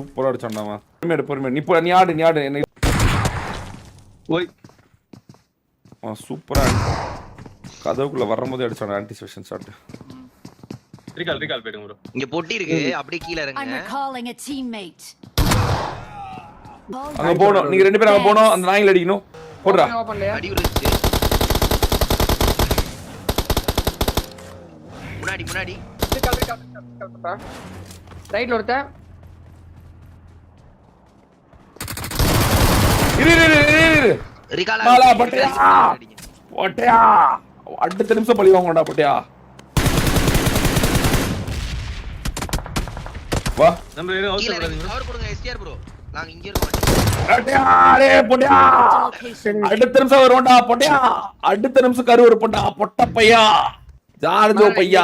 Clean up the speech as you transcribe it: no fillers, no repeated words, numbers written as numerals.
சூப்பரா அடிச்சான்டாமா. பொறுமையா நீ ஆடு என்ன. ஓய் சூப்பரா கதவுக்குள்ள வரும்போதே அடிச்சான் ஆன்டிசிபேஷன் ஷாட். ரீகால் போய்டுங்க ப்ரோ. இங்க பொட்டி இருக்கு, அப்படியே கீழ இறங்குங்க. I'm recalling a teammate. அங்க போணும், நீங்க ரெண்டு பேரும் அங்க போணும், அந்த நாயில அடிக்கணும். போடுறா அடி உருச்சு. முன்னாடி ரைட்ல ஒருத்த. இரு ரீகால் மாலா போட்டியா அடுத்த நிமிஷம் பழி வாங்கடா போட்டியா. வா நம்ம ஏதோ கீழ அவுட் இறங்கி கவர் கொடுங்க STR ப்ரோ. நாங்க இங்க இருக்கோம். போட்டியா அடுத்த நிமிஷம் வருவோம்டா போட்டியா. அடுத்த நிமிஷம் கரு ஒரு பொட்டா பொட்ட பையா ஜார்ஜோ பையா.